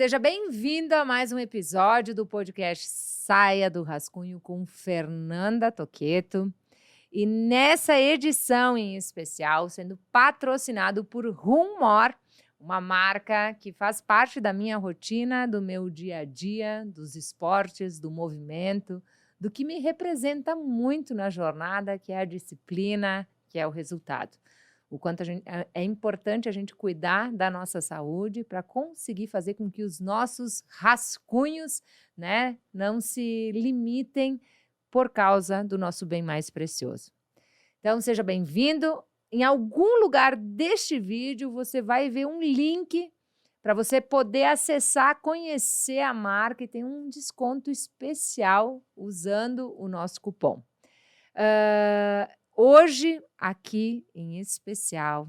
Seja bem-vindo a mais um episódio do podcast Saia do Rascunho com Fernanda Toqueto. E nessa edição em especial, sendo patrocinado por Rumor, uma marca que faz parte da minha rotina, do meu dia a dia, dos esportes, do movimento, do que me representa muito na jornada, que é a disciplina, que é o resultado. O quanto é importante a gente cuidar da nossa saúde para conseguir fazer com que os nossos rascunhos, né, não se limitem por causa do nosso bem mais precioso. Então, seja bem-vindo. Em algum lugar deste vídeo, você vai ver um link para você poder acessar, conhecer a marca e tem um desconto especial usando o nosso cupom. Hoje, aqui em especial,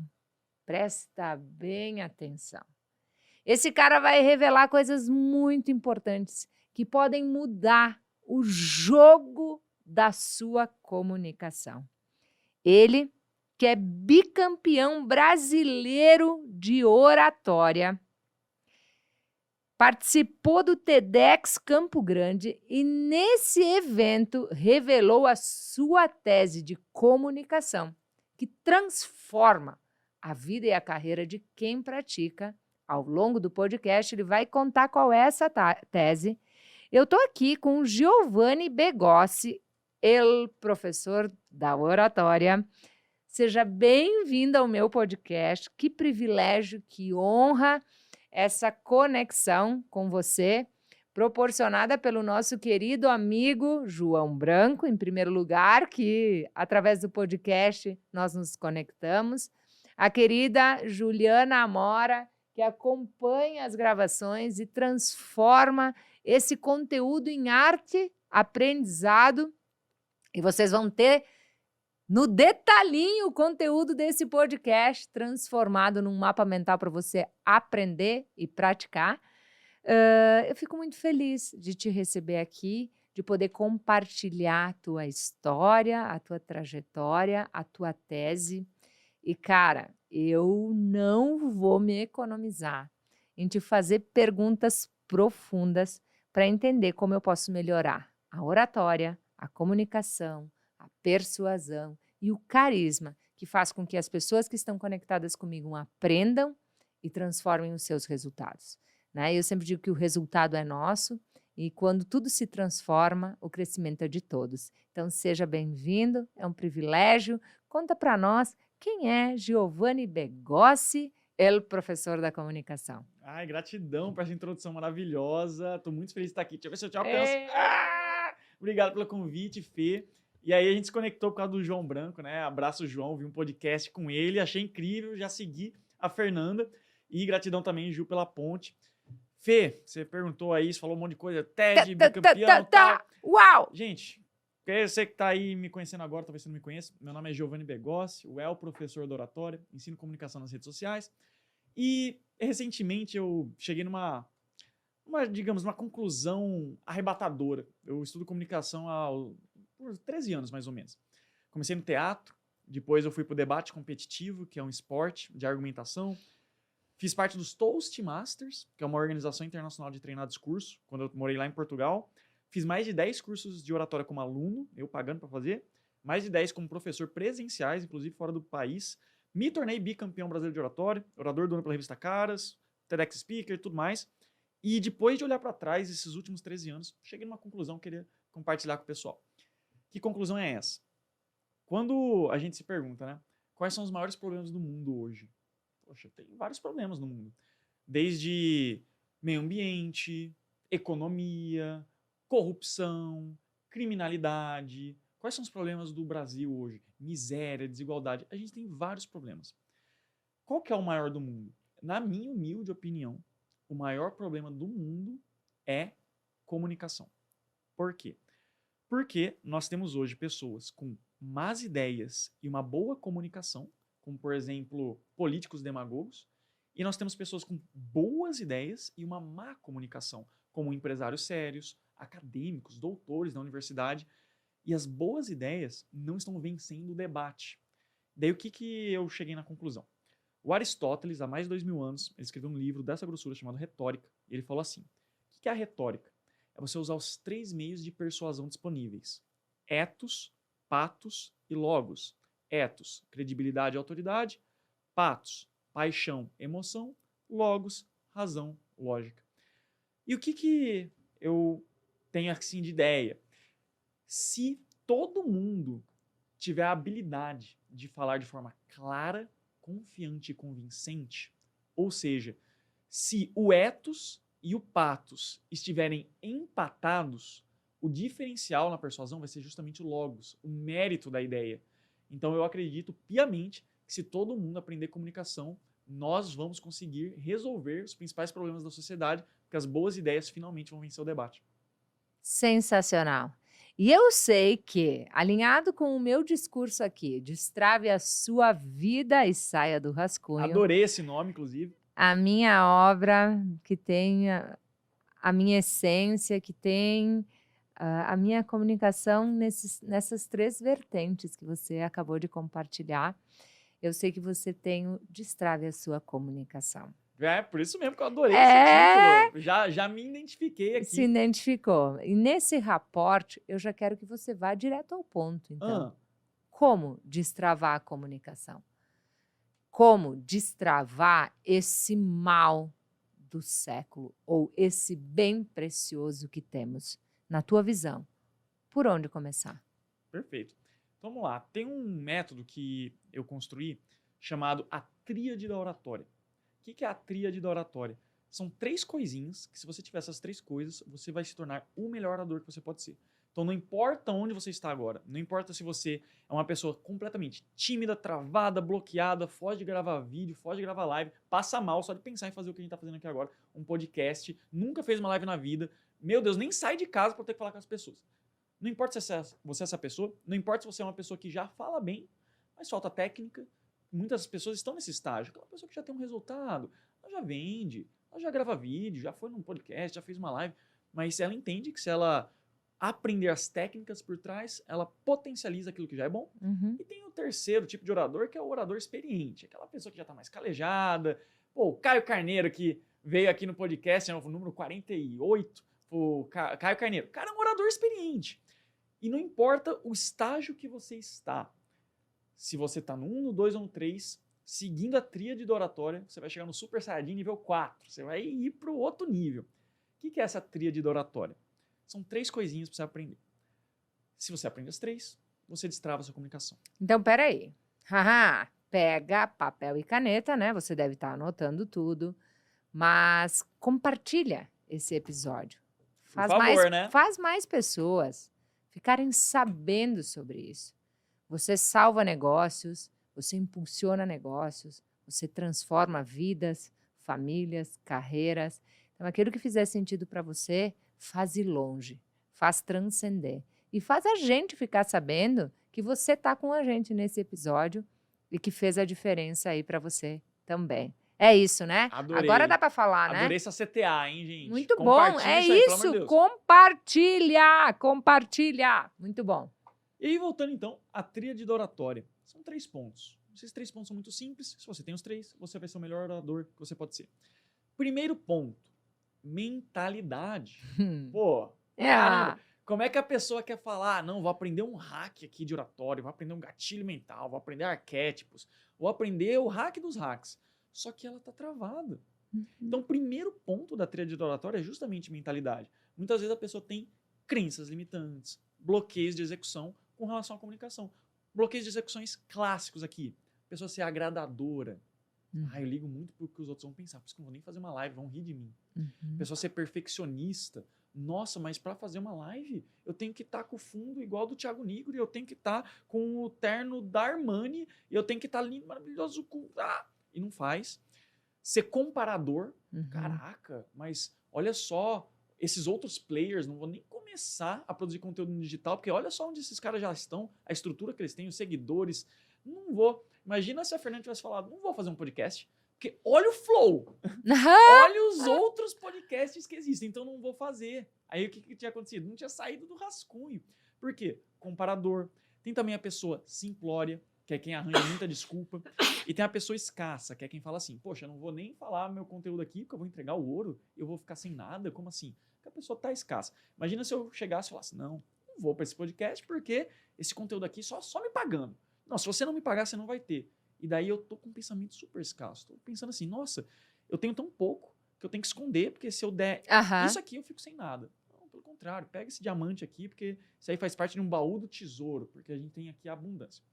presta bem atenção. Esse cara vai revelar coisas muito importantes que podem mudar o jogo da sua comunicação. Ele, que é bicampeão brasileiro de oratória, participou do TEDx Campo Grande e, nesse evento, revelou a sua tese de comunicação, que transforma a vida e a carreira de quem pratica. Ao longo do podcast, ele vai contar qual é essa tese. Eu estou aqui com o Giovanni Begossi, ele professor da oratória. Seja bem-vindo ao meu podcast. Que privilégio, que honra essa conexão com você, proporcionada pelo nosso querido amigo João Branco, em primeiro lugar, que através do podcast nós nos conectamos, a querida Juliana Amora, que acompanha as gravações e transforma esse conteúdo em arte, aprendizado, e vocês vão ter no detalhinho o conteúdo desse podcast transformado num mapa mental para você aprender e praticar. Eu fico muito feliz de te receber aqui, de poder compartilhar a tua história, a tua trajetória, a tua tese. E, cara, eu não vou me economizar em te fazer perguntas profundas para entender como eu posso melhorar a oratória, a comunicação, a persuasão e o carisma, que faz com que as pessoas que estão conectadas comigo aprendam e transformem os seus resultados. Né? Eu sempre digo que o resultado é nosso e quando tudo se transforma, o crescimento é de todos. Então, seja bem-vindo, é um privilégio. Conta para nós quem é Giovanni Begossi, ele professor da comunicação. Ai, gratidão por essa introdução maravilhosa. Tô muito feliz de estar aqui. Deixa eu ver se eu te alcanço. É. Obrigado pelo convite, Fê. E aí a gente se conectou por causa do João Branco, né? Abraço, João. Vi um podcast com ele, achei incrível. Já segui a Fernanda. E gratidão também, Ju, pela ponte. Fê, você perguntou aí, você falou um monte de coisa. TED, bicampeão e tal. Uau! Gente, você que tá aí me conhecendo agora, talvez você não me conheça. Meu nome é Giovanni Begossi, o professor da oratória. Ensino comunicação nas redes sociais. E recentemente eu cheguei digamos, uma conclusão arrebatadora. Eu estudo comunicação por 13 anos, mais ou menos. Comecei no teatro, depois eu fui para o debate competitivo, que é um esporte de argumentação. Fiz parte dos Toastmasters, que é uma organização internacional de treinar discurso, quando eu morei lá em Portugal. Fiz mais de 10 cursos de oratória como aluno, eu pagando para fazer. Mais de 10 como professor presenciais, inclusive fora do país. Me tornei bicampeão brasileiro de oratória, orador do ano pela revista Caras, TEDx Speaker e tudo mais. E depois de olhar para trás, esses últimos 13 anos, cheguei numa conclusão que eu queria compartilhar com o pessoal. Que conclusão é essa? Quando a gente se pergunta, né, quais são os maiores problemas do mundo hoje? Poxa, tem vários problemas no mundo. Desde meio ambiente, economia, corrupção, criminalidade. Quais são os problemas do Brasil hoje? Miséria, desigualdade. A gente tem vários problemas. Qual que é o maior do mundo? Na minha humilde opinião, o maior problema do mundo é comunicação. Por quê? Porque nós temos hoje pessoas com más ideias e uma boa comunicação, como, por exemplo, políticos demagogos, e nós temos pessoas com boas ideias e uma má comunicação, como empresários sérios, acadêmicos, doutores da universidade, e as boas ideias não estão vencendo o debate. Daí o que eu cheguei na conclusão? O Aristóteles, há mais de 2000 anos, ele escreveu um livro dessa grossura chamado Retórica. E ele falou assim, o que é a retórica? É você usar os 3 meios de persuasão disponíveis. Ethos, pathos e logos. Ethos, credibilidade e autoridade. Pathos, paixão, emoção. Logos, razão, lógica. E o que eu tenho assim de ideia? Se todo mundo tiver a habilidade de falar de forma clara, confiante e convincente, ou seja, se o ethos e o pathos estiverem empatados, o diferencial na persuasão vai ser justamente o logos, o mérito da ideia. Então eu acredito piamente que se todo mundo aprender comunicação, nós vamos conseguir resolver os principais problemas da sociedade, porque as boas ideias finalmente vão vencer o debate. Sensacional. E eu sei que, alinhado com o meu discurso aqui, destrave a sua vida e saia do rascunho, Adorei esse nome, inclusive. a minha obra, que tem a minha essência, que tem a minha comunicação nessas 3 vertentes que você acabou de compartilhar. Eu sei que você tem o Destrave a Sua Comunicação. É, por isso mesmo que eu adorei esse título. Já me identifiquei aqui. Se identificou. E nesse raporte, eu já quero que você vá direto ao ponto, então. Como destravar a comunicação? Como destravar esse mal do século, ou esse bem precioso que temos? Na tua visão, por onde começar? Perfeito. Então, vamos lá. Tem um método que eu construí chamado a tríade da oratória. O que é a tríade da oratória? São 3 coisinhas que, se você tiver essas 3 coisas, você vai se tornar o melhor orador que você pode ser. Então, não importa onde você está agora, não importa se você é uma pessoa completamente tímida, travada, bloqueada, foge de gravar vídeo, foge de gravar live, passa mal só de pensar em fazer o que a gente está fazendo aqui agora, um podcast, nunca fez uma live na vida, meu Deus, nem sai de casa para ter que falar com as pessoas. Não importa se você é essa pessoa, não importa se você é uma pessoa que já fala bem, mas falta técnica. Muitas pessoas estão nesse estágio. Aquela pessoa que já tem um resultado, ela já vende, ela já grava vídeo, já foi num podcast, já fez uma live, mas ela entende que se ela aprender as técnicas por trás, ela potencializa aquilo que já é bom. E tem o terceiro tipo de orador, que é o orador experiente, aquela pessoa que já está mais calejada. Pô, o Caio Carneiro, que veio aqui no podcast, é o número 48, o Caio Carneiro. O cara é um orador experiente. E não importa o estágio que você está. Se você está no 1, no 2 ou no 3, seguindo a tríade da oratória, você vai chegar no Super Saiyajin nível 4. Você vai ir para o outro nível. O que é essa tríade da oratória? São 3 coisinhas para você aprender. Se você aprende as 3, você destrava a sua comunicação. Então, peraí. Haha, pega papel e caneta, né? Você deve estar anotando tudo. Mas compartilha esse episódio. Por favor, né? Faz mais pessoas ficarem sabendo sobre isso. Você salva negócios, você impulsiona negócios, você transforma vidas, famílias, carreiras. Então, aquilo que fizer sentido para você, faz ir longe, faz transcender. E faz a gente ficar sabendo que você está com a gente nesse episódio e que fez a diferença aí para você também. É isso, né? Adorei. Agora dá para falar, né? Adorei essa CTA, hein, gente? Muito bom, é isso. Compartilha. Muito bom. E aí, voltando então à tríade da oratória. São 3 pontos. Esses 3 pontos são muito simples. Se você tem os 3, você vai ser o melhor orador que você pode ser. Primeiro ponto, mentalidade. Pô, caramba, como é que a pessoa quer falar? Não, vou aprender um hack aqui de oratório, vou aprender um gatilho mental, vou aprender arquétipos, vou aprender o hack dos hacks. Só que ela está travada. Então, o primeiro ponto da tríade da oratória é justamente mentalidade. Muitas vezes a pessoa tem crenças limitantes, bloqueios de execução com relação à comunicação. Bloqueios de execuções clássicos aqui. A pessoa ser agradadora. Eu ligo muito pro que os outros vão pensar. Por isso que eu não vou nem fazer uma live, vão rir de mim. A pessoa ser perfeccionista. Nossa, mas para fazer uma live, eu tenho que estar com o fundo igual do Thiago Nigro, eu tenho que estar com o terno da Armani, eu tenho que estar lindo, maravilhoso. E não faz. Ser comparador. Caraca, mas olha só, esses outros players, não vou nem começar a produzir conteúdo no digital, porque olha só onde esses caras já estão, a estrutura que eles têm, os seguidores. Não vou. Imagina se a Fernanda tivesse falado, não vou fazer um podcast, porque olha o flow. Olha os outros podcasts que existem, então não vou fazer. Aí o que tinha acontecido? Não tinha saído do rascunho. Por quê? Comparador. Tem também a pessoa simplória. que é quem arranja muita desculpa. E tem a pessoa escassa, que é quem fala assim, poxa, eu não vou nem falar meu conteúdo aqui, porque eu vou entregar o ouro, eu vou ficar sem nada, como assim? Porque a pessoa tá escassa. Imagina se eu chegasse e falasse, não vou para esse podcast, porque esse conteúdo aqui só me pagando. Não, se você não me pagar, você não vai ter. E daí eu tô com um pensamento super escasso. Tô pensando assim, nossa, eu tenho tão pouco que eu tenho que esconder, porque se eu der isso aqui, eu fico sem nada. Não, pelo contrário, pega esse diamante aqui, porque isso aí faz parte de um baú do tesouro, porque a gente tem aqui a abundância.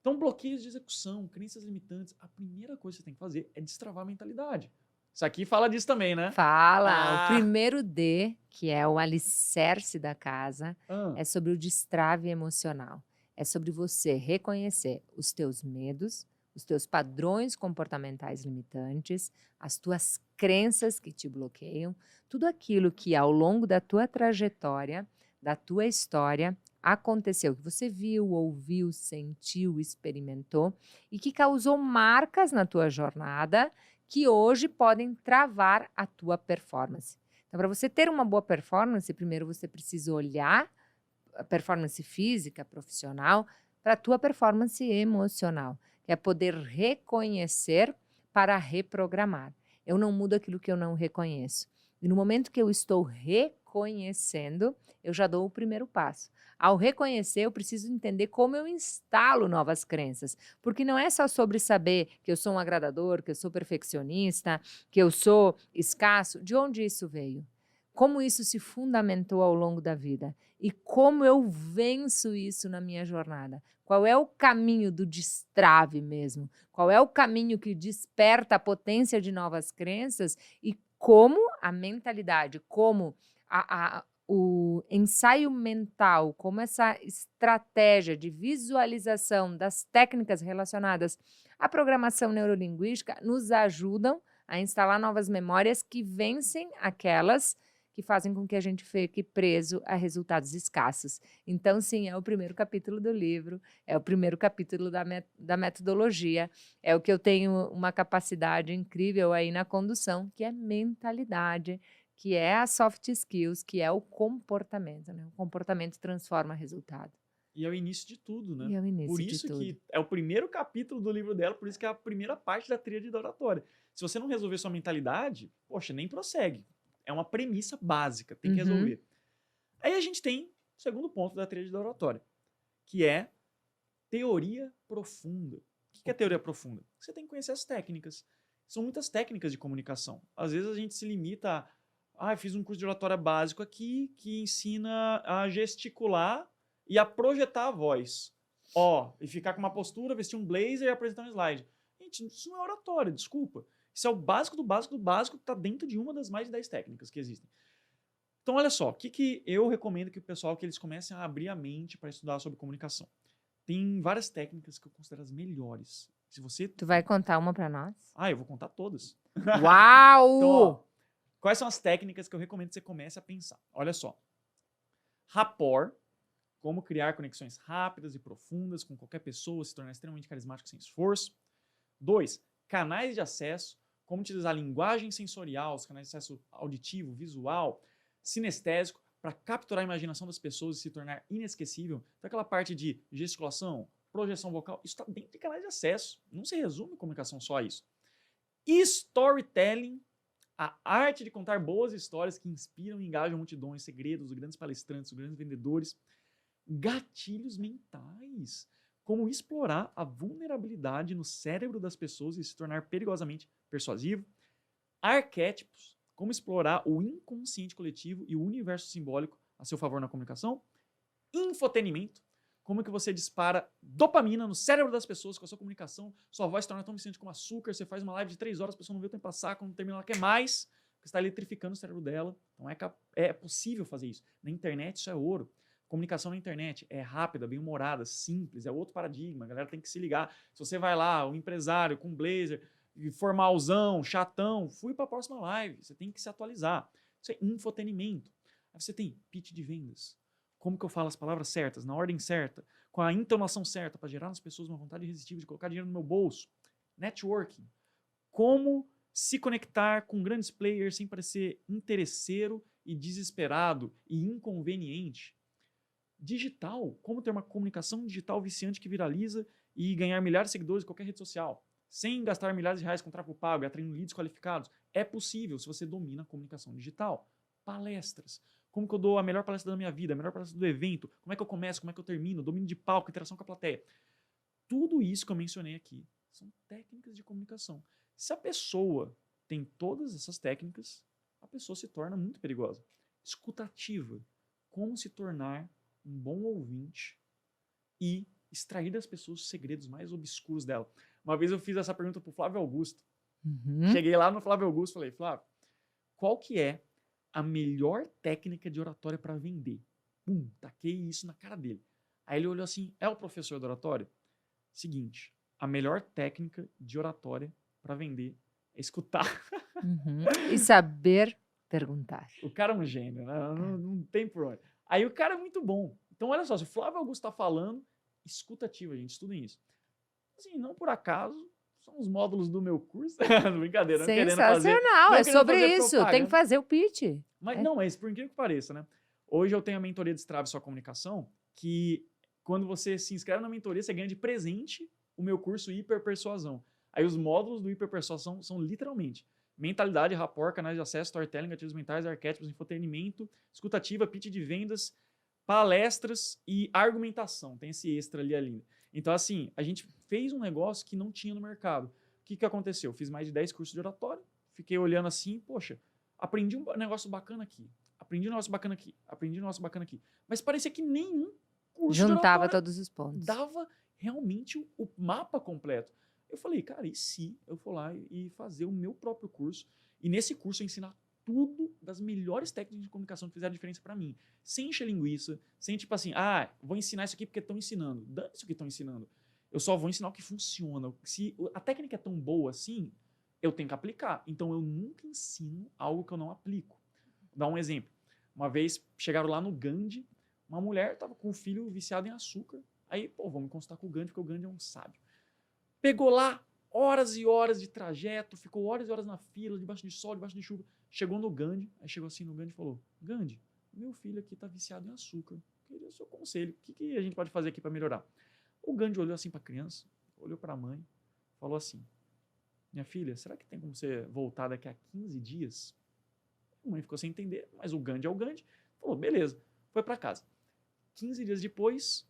Então, bloqueios de execução, crenças limitantes, a primeira coisa que você tem que fazer é destravar a mentalidade. Isso aqui fala disso também, né? Fala. O primeiro D, que é o alicerce da casa, Ah, é sobre o destrave emocional. É sobre você reconhecer os teus medos, os teus padrões comportamentais limitantes, as tuas crenças que te bloqueiam, tudo aquilo que ao longo da tua trajetória, da tua história, aconteceu, que você viu, ouviu, sentiu, experimentou e que causou marcas na tua jornada que hoje podem travar a tua performance. Então, para você ter uma boa performance, primeiro você precisa olhar a performance física, profissional, para a tua performance emocional, que é poder reconhecer para reprogramar. Eu não mudo aquilo que eu não reconheço. E no momento que eu estou reconhecendo, eu já dou o primeiro passo. Ao reconhecer, eu preciso entender como eu instalo novas crenças. Porque não é só sobre saber que eu sou um agradador, que eu sou perfeccionista, que eu sou escasso. De onde isso veio? Como isso se fundamentou ao longo da vida? E como eu venço isso na minha jornada? Qual é o caminho do destrave mesmo? Qual é o caminho que desperta a potência de novas crenças? E como a mentalidade, como o ensaio mental, como essa estratégia de visualização das técnicas relacionadas à programação neurolinguística nos ajudam a instalar novas memórias que vencem aquelas que fazem com que a gente fique preso a resultados escassos. Então, sim, é o primeiro capítulo do livro, é o primeiro capítulo da metodologia, é o que eu tenho uma capacidade incrível aí na condução, que é mentalidade, que é a soft skills, que é o comportamento, né? O comportamento transforma resultado. e é o início de tudo, né? E é o início Por de isso tudo. que é o primeiro capítulo do livro dela, por isso que é a primeira parte da tríade da oratória. Se você não resolver sua mentalidade, poxa, nem prossegue. É uma premissa básica, tem que resolver. Aí a gente tem o segundo ponto da tríade da oratória, que é teoria profunda. O que é teoria profunda? Você tem que conhecer as técnicas. São muitas técnicas de comunicação. Às vezes a gente se limita a, eu fiz um curso de oratória básico aqui que ensina a gesticular e a projetar a voz. E ficar com uma postura, vestir um blazer e apresentar um slide. Gente, isso não é oratória, desculpa. Isso é o básico do básico do básico que está dentro de uma das mais de 10 técnicas que existem. Então, olha só, o que eu recomendo que o pessoal que eles comecem a abrir a mente para estudar sobre comunicação. Tem várias técnicas que eu considero as melhores. Se você... Tu vai contar uma para nós? Eu vou contar todas. Uau! Então, quais são as técnicas que eu recomendo que você comece a pensar? Olha só. Rapport, como criar conexões rápidas e profundas com qualquer pessoa, se tornar extremamente carismático sem esforço. 2. Canais de acesso, como utilizar linguagem sensorial, os canais de acesso auditivo, visual, sinestésico, para capturar a imaginação das pessoas e se tornar inesquecível. Então, aquela parte de gesticulação, projeção vocal, isso está dentro de canais de acesso. Não se resume comunicação só a isso. Storytelling, a arte de contar boas histórias que inspiram e engajam multidões, segredos dos grandes palestrantes, dos grandes vendedores. Gatilhos mentais, como explorar a vulnerabilidade no cérebro das pessoas e se tornar perigosamente persuasivo. Arquétipos, como explorar o inconsciente coletivo e o universo simbólico a seu favor na comunicação. Infotenimento, como que você dispara dopamina no cérebro das pessoas com a sua comunicação, sua voz se torna tão viciante como açúcar, você faz uma live de 3 horas, a pessoa não vê o tempo passar, quando termina ela quer mais, porque está eletrificando o cérebro dela. Então é possível fazer isso. Na internet isso é ouro. Comunicação na internet é rápida, bem humorada, simples, é outro paradigma, a galera tem que se ligar. Se você vai lá, um empresário com blazer, formalzão, chatão, fui para a próxima live, você tem que se atualizar. Isso é infotenimento. Aí você tem pitch de vendas. Como que eu falo as palavras certas, na ordem certa, com a entonação certa, para gerar nas pessoas uma vontade irresistível de colocar dinheiro no meu bolso. Networking. Como se conectar com grandes players sem parecer interesseiro e desesperado e inconveniente. Digital. Como ter uma comunicação digital viciante que viraliza e ganhar milhares de seguidores em qualquer rede social, sem gastar milhares de reais com tráfego pago e atraindo leads qualificados. É possível se você domina a comunicação digital. Palestras. Como que eu dou a melhor palestra da minha vida, a melhor palestra do evento, como é que eu começo, como é que eu termino, domínio de palco, interação com a plateia. Tudo isso que eu mencionei aqui são técnicas de comunicação. Se a pessoa tem todas essas técnicas, a pessoa se torna muito perigosa. Escutativa. Como se tornar um bom ouvinte e extrair das pessoas os segredos mais obscuros dela. Uma vez eu fiz essa pergunta pro Flávio Augusto. Cheguei lá no Flávio Augusto e falei, Flávio, qual que é a melhor técnica de oratória para vender? Taquei isso na cara dele. Aí ele olhou assim, é o professor de oratória? Seguinte, a melhor técnica de oratória para vender é escutar. E saber perguntar. O cara é um gênio, né? Não tem por onde. Aí o cara é muito bom. Então, olha só, se o Flávio Augusto está falando, escutativa, gente, estudem isso. Assim, não por acaso, são os módulos do meu curso. Brincadeira, não querendo fazer. Sensacional, não é querendo sobre fazer isso. Tem propaganda. que fazer o pitch. Mas É. não, mas por incrível que pareça, né? Hoje eu tenho a mentoria Destrave Sua Comunicação, que quando você se inscreve na mentoria, você ganha de presente o meu curso Hiperpersuasão. Aí os módulos do Hiperpersuasão são literalmente mentalidade, rapport, canais de acesso, storytelling, gatilhos mentais, arquétipos, infotenimento, escutativa, pitch de vendas, palestras e argumentação. Tem esse extra ali. Então, assim, a gente fez um negócio que não tinha no mercado. O que aconteceu? Eu fiz mais de 10 cursos de oratória, fiquei olhando assim, poxa, aprendi um negócio bacana aqui, aprendi um negócio bacana aqui, aprendi um negócio bacana aqui. Mas parecia que nenhum curso de Juntava oratória todos os pontos. dava realmente o mapa completo. Eu falei, cara, e se eu for lá e fazer o meu próprio curso? E nesse curso eu ensinar tudo das melhores técnicas de comunicação que fizeram diferença para mim. Sem encher linguiça, sem tipo assim, vou ensinar isso aqui porque estão ensinando. Dane-se o que estão ensinando. Eu só vou ensinar o que funciona. Se a técnica é tão boa assim, eu tenho que aplicar. Então eu nunca ensino algo que eu não aplico. Vou dar um exemplo. Uma vez chegaram lá no Gandhi, uma mulher estava com o filho viciado em açúcar. Aí, vamos consultar com o Gandhi, porque o Gandhi é um sábio. Pegou lá horas e horas de trajeto, ficou horas e horas na fila, debaixo de sol, debaixo de chuva. Chegou no Gandhi, aí chegou assim no Gandhi e falou, Gandhi, meu filho aqui está viciado em açúcar. Queria o seu conselho. O que a gente pode fazer aqui para melhorar? O Gandhi olhou assim para a criança, olhou para a mãe, falou assim, minha filha, será que tem como você voltar daqui a 15 dias? A mãe ficou sem entender, mas o Gandhi é o Gandhi. Falou, beleza. Foi para casa. 15 dias depois,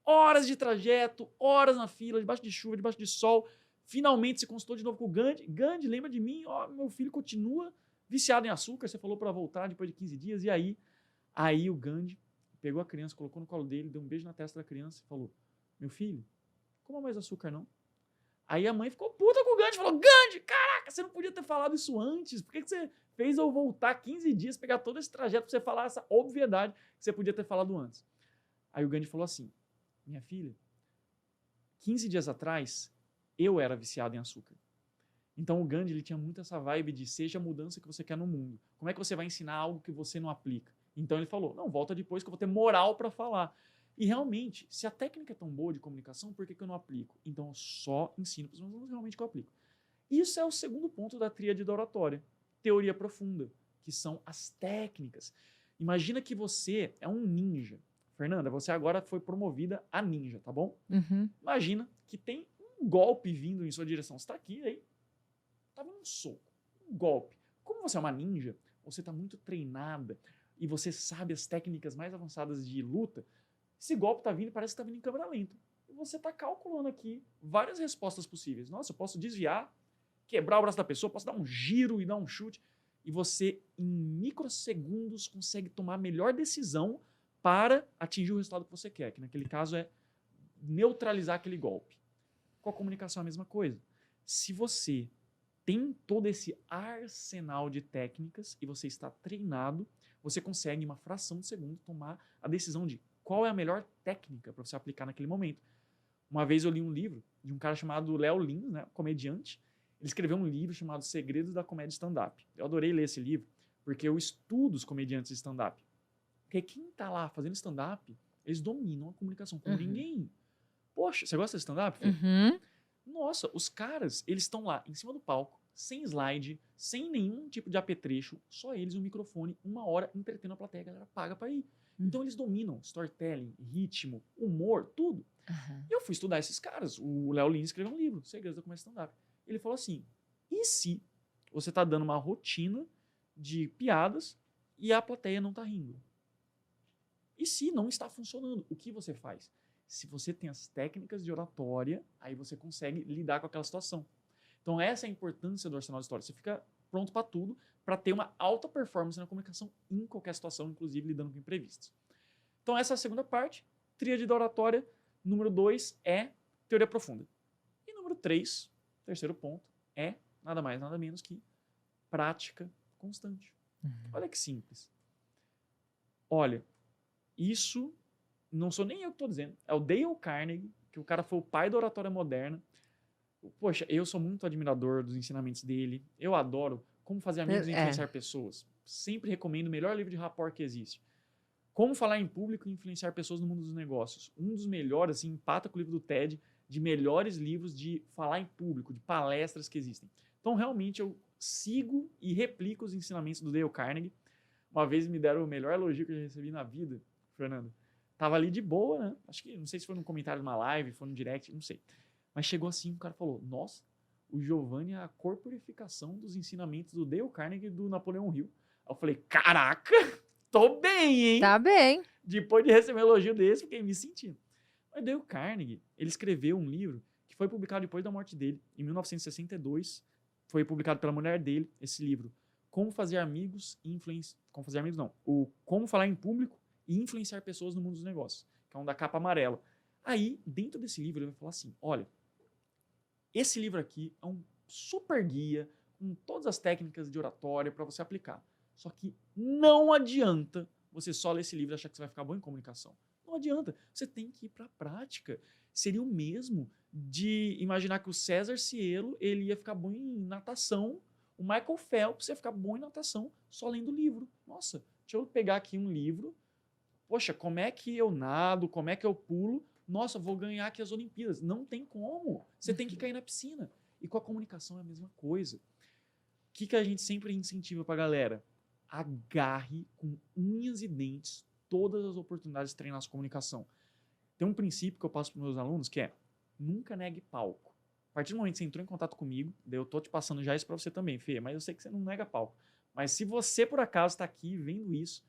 horas de trajeto, horas na fila, debaixo de chuva, debaixo de sol. Finalmente se consultou de novo com o Gandhi. Gandhi, lembra de mim? Meu filho continua viciado em açúcar. Você falou para voltar depois de 15 dias. E aí? Aí o Gandhi pegou a criança, colocou no colo dele, deu um beijo na testa da criança e falou, meu filho, coma mais açúcar não. Aí a mãe ficou puta com o Gandhi, falou, Gandhi, caraca, você não podia ter falado isso antes. Por que você fez eu voltar 15 dias, pegar todo esse trajeto para você falar essa obviedade que você podia ter falado antes? Aí o Gandhi falou assim, minha filha, 15 dias atrás, eu era viciado em açúcar. Então o Gandhi ele tinha muito essa vibe de seja a mudança que você quer no mundo. Como é que você vai ensinar algo que você não aplica? Então ele falou, não, volta depois que eu vou ter moral para falar. E realmente, se a técnica é tão boa de comunicação, por que eu não aplico? Então eu só ensino para os meus alunos realmente que eu aplico. Isso é o segundo ponto da tríade da oratória. Teoria profunda, que são as técnicas. Imagina que você é um ninja. Fernanda, você agora foi promovida a ninja, tá bom? Imagina que tem um golpe vindo em sua direção. Você está aqui, aí tá vendo um soco, um golpe. Como você é uma ninja, você está muito treinada e você sabe as técnicas mais avançadas de luta, esse golpe está vindo e parece que está vindo em câmera lenta. E você está calculando aqui várias respostas possíveis. Nossa, eu posso desviar, quebrar o braço da pessoa, posso dar um giro e dar um chute. E você, em microsegundos, consegue tomar a melhor decisão para atingir o resultado que você quer, que naquele caso é neutralizar aquele golpe. Com a comunicação é a mesma coisa. Se você tem todo esse arsenal de técnicas e você está treinado, você consegue, em uma fração de segundo, tomar a decisão de qual é a melhor técnica para você aplicar naquele momento. Uma vez eu li um livro de um cara chamado Léo Lins, né, comediante. Ele escreveu um livro chamado Segredos da Comédia Stand-Up. Eu adorei ler esse livro, porque eu estudo os comediantes de stand-up. Porque quem está lá fazendo stand-up, eles dominam a comunicação como ninguém. Poxa, você gosta de stand-up? Nossa, os caras, eles estão lá em cima do palco, sem slide, sem nenhum tipo de apetrecho, só eles, um microfone, 1 hora, entretendo a plateia, a galera paga pra ir. Então eles dominam storytelling, ritmo, humor, tudo. Aham. E eu fui estudar esses caras. O Léo Lins escreveu um livro, Segredos da Comédia Stand-Up. Ele falou assim, e se você tá dando uma rotina de piadas e a plateia não tá rindo? E se não está funcionando, o que você faz? Se você tem as técnicas de oratória, aí você consegue lidar com aquela situação. Então essa é a importância do arsenal de história. Você fica pronto para tudo, para ter uma alta performance na comunicação em qualquer situação, inclusive lidando com imprevistos. Então essa é a segunda parte, tríade da oratória. Número 2 é teoria profunda. E número 3, terceiro ponto, é nada mais, nada menos que prática constante. Olha que simples. Olha, isso não sou nem eu que estou dizendo, é o Dale Carnegie, que o cara foi o pai da oratória moderna. Poxa, eu sou muito admirador dos ensinamentos dele, eu adoro Como Fazer Amigos e Influenciar Pessoas. Sempre recomendo o melhor livro de rapport que existe. Como Falar em Público e Influenciar Pessoas no Mundo dos Negócios. Um dos melhores, assim, empata com o livro do TED, de melhores livros de falar em público, de palestras que existem. Então, realmente, eu sigo e replico os ensinamentos do Dale Carnegie. Uma vez me deram o melhor elogio que eu já recebi na vida, Fernando. Tava ali de boa, né? Acho que, não sei se foi num comentário de uma live, foi no direct, não sei. Mas chegou assim, o cara falou, nossa, o Giovanni é a corporificação dos ensinamentos do Dale Carnegie e do Napoleão Hill. Aí eu falei, caraca, tô bem, hein? Tá bem. Depois de receber um elogio desse, fiquei me sentindo. Mas Dale Carnegie, ele escreveu um livro que foi publicado depois da morte dele, em 1962. Foi publicado pela mulher dele, esse livro. Como Fazer Amigos e Influenciar... Como Fazer Amigos, não. O Como Falar em Público e Influenciar Pessoas no Mundo dos Negócios, que é um da capa amarela. Aí, dentro desse livro, ele vai falar assim, olha, esse livro aqui é um super guia com todas as técnicas de oratória para você aplicar. Só que não adianta você só ler esse livro e achar que você vai ficar bom em comunicação. Não adianta. Você tem que ir para a prática. Seria o mesmo de imaginar que o César Cielo ele ia ficar bom em natação, o Michael Phelps ia ficar bom em natação só lendo o livro. Nossa, deixa eu pegar aqui um livro. Poxa, como é que eu nado? Como é que eu pulo? Nossa, vou ganhar aqui as Olimpíadas. Não tem como. Você tem que cair na piscina. E com a comunicação é a mesma coisa. O que a gente sempre incentiva para a galera? Agarre com unhas e dentes todas as oportunidades de treinar sua comunicação. Tem um princípio que eu passo para os meus alunos que é nunca negue palco. A partir do momento que você entrou em contato comigo, daí eu tô te passando já isso para você também, Fê, mas eu sei que você não nega palco. Mas se você, por acaso, está aqui vendo isso,